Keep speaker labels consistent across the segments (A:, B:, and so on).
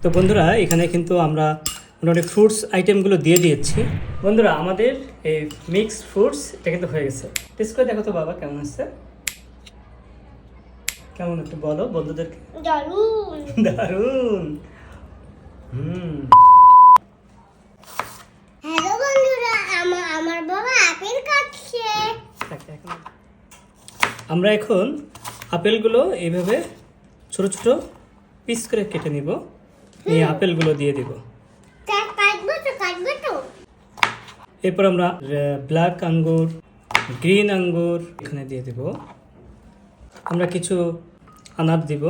A: তো বন্ধুরা এখানে কিন্তু আমরা মোটামুটি ফ্রুটস আইটেমগুলো দিয়ে দিয়েছি। বন্ধুরা আমাদের এই মিক্স ফ্রুটস এটা কিন্তু হয়ে গেছে। টেস্ট করে দেখো তো বাবা কেমন হচ্ছে, কেমন একটু বলো বন্ধুদেরকে।
B: দারুণ
A: দারুণ।
B: হ্যালো বন্ধুরা, আমার বাবা আপেল কাটছে।
A: আমরা এখন আপেলগুলো এইভাবে ছোট ছোট পিস করে কেটে নিব, নিয়ে আপেলগুলো দিয়ে দিব।
B: কাটবো তো
A: এরপর আমরা ব্ল্যাক আঙ্গুর, গ্রিন আঙ্গুর এখানে দিয়ে দিব। আমরা কিছু আনার দিব।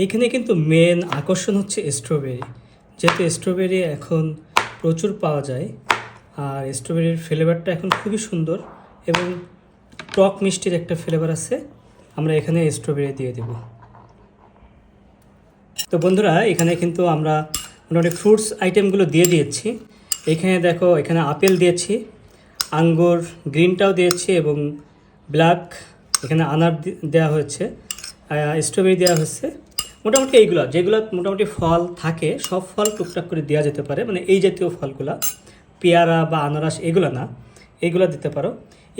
A: এইখানে কিন্তু মেন আকর্ষণ হচ্ছে স্ট্রবেরি, যেহেতু স্ট্রবেরি এখন প্রচুর পাওয়া যায় আর স্ট্রবেরির ফ্লেভারটা এখন খুবই সুন্দর এবং টক মিষ্টির একটা ফ্লেভার আছে। আমরা এখানে স্ট্রবেরি দিয়ে দেব। তো বন্ধুরা এখানে কিন্তু আমরা মোটামুটি ফ্রুটস আইটেমগুলো দিয়ে দিয়েছি। এখানে দেখো, এখানে আপেল দিয়েছি, আঙ্গুর গ্রিনটাও দিয়েছি এবং ব্ল্যাক এখানে আনার দেওয়া হয়েছে, স্ট্রবেরি দেওয়া হয়েছে। মোটামুটি এইগুলো যেগুলো মোটামুটি ফল থাকে সব ফল টুকটাক করে দেওয়া যেতে পারে, মানে এই জাতীয় ফলগুলো, পেয়ারা বা আনারস এগুলো না, এগুলো দিতে পারো।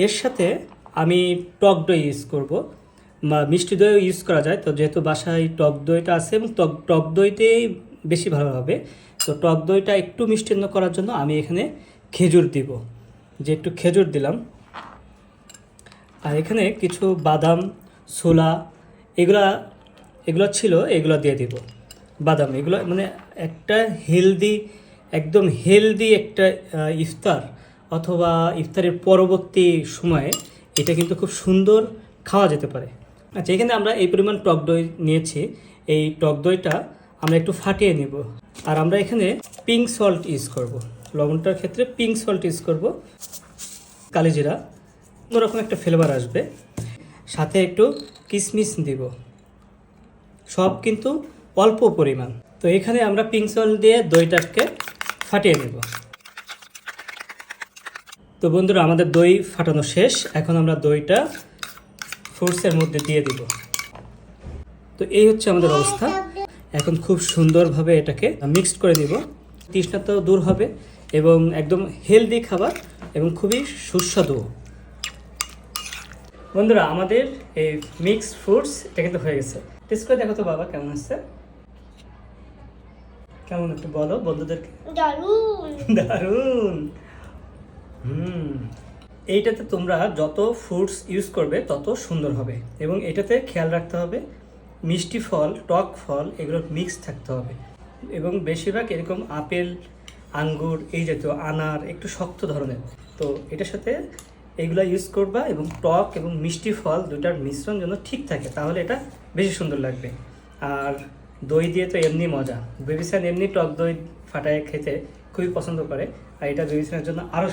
A: এর সাথে আমি টক দই ইউজ করব, বা মিষ্টি দইও ইউজ করা যায়। তো যেহেতু বাসায় টক দইটা আছে এবং টক দইতেই বেশি ভালো হবে, তো টক দইটা একটু মিষ্টান্ন করার জন্য আমি এখানে খেজুর দিব, যে একটু খেজুর দিলাম। আর এখানে কিছু বাদাম, ছোলা এগুলো ছিল, এগুলো দিয়ে দিব। বাদাম এগুলো মানে একটা হেলদি, একদম হেলদি একটা ইফতার অথবা ইফতারের পরবর্তী সময়ে এটা কিন্তু খুব সুন্দর খাওয়া যেতে পারে। আচ্ছা, এখানে আমরা এই পরিমাণ টক দই নিয়েছি। এই টক দইটা আমরা একটু ফাটিয়ে নেব। আর আমরা এখানে পিঙ্ক সল্ট ইউজ করব, লবণটার ক্ষেত্রে পিঙ্ক সল্ট ইউজ করব, কালিজিরা, অন্যরকম একটা ফ্লেভার আসবে। সাথে একটু কিশমিশ দিব, সব কিন্তু অল্প পরিমাণ। তো এখানে আমরা পিঙ্ক সল্ট দিয়ে দইটাকে ফাটিয়ে নেব। তো বন্ধুরা আমাদের দই ফাটানো শেষ। এখন আমরা দইটা ফ্রুটসের মধ্যে দিয়ে দিব। তো এই হচ্ছে আমাদের অবস্থা। এখন খুব সুন্দরভাবে এটাকে মিক্সড করে নিব। তৃষ্ণাটাও দূর হবে এবং একদম হেলদি খাবার এবং খুবই সুস্বাদু। বন্ধুরা আমাদের এই মিক্স ফ্রুটস এটা কিন্তু হয়ে গেছে। টেস্ট করে দেখো তো বাবা কেমন হচ্ছে, কেমন একটু বলো বন্ধুদেরকে।
B: দারুণ
A: দারুণ। এইটাতে তোমরা যত ফ্রুটস ইউজ করবে তত সুন্দর হবে এবং এটাতে খেয়াল রাখতে হবে মিষ্টি ফল, টক ফল এগুলো মিক্স থাকতে হবে এবং বেশিরভাগ এরকম আপেল, আঙ্গুর এই জাতীয়, আনার একটু শক্ত ধরনের। তো এটার সাথে এগুলো ইউজ করবা এবং টক এবং মিষ্টি ফল দুটার মিশ্রণ যেন ঠিক থাকে, তাহলে এটা বেশি সুন্দর লাগবে। আর দই দিয়ে তো এমনি মজা, বেবিসান এমনি টক দই ফাটায় খেতে খুবই পছন্দ করে, আর এটা বেবিসানের জন্য আরও